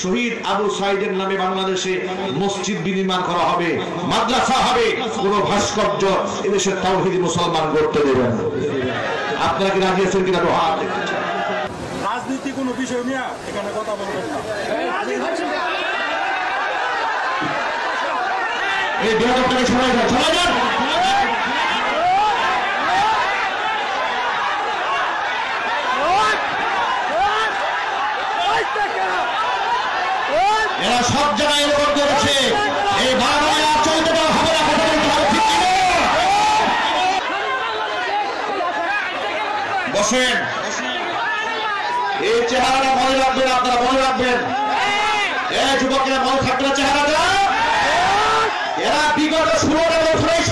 শহীদ আবু সাইদের নামে বাংলাদেশে মসজিদ বিনির্মাণ করা হবে, মাদ্রাসা হবে, কোন ভাস্কর্য এদেশের তাওহীদি মুসলমান করতে দেবেন। আপনারা কি রাজি আছেন কিনা? রাজনীতি কোনো বিষয় নিয়ে এখানে কথা বলবেন না। এই বিরোধটাকে সবাই যান, সবাই যান। এরা সব জায়গায় এরকম করেছে, এই বারবার চলতে দেওয়া হবে না, কথা বলতে হবে, ঠিক কিনা? বসেন, এই চেহারাটা মনে রাখবেন, আপনারা মনে রাখবেন। এই যুবকেরা মনে থাকবে চেহারাটা, এরা বিগত 16 বছরের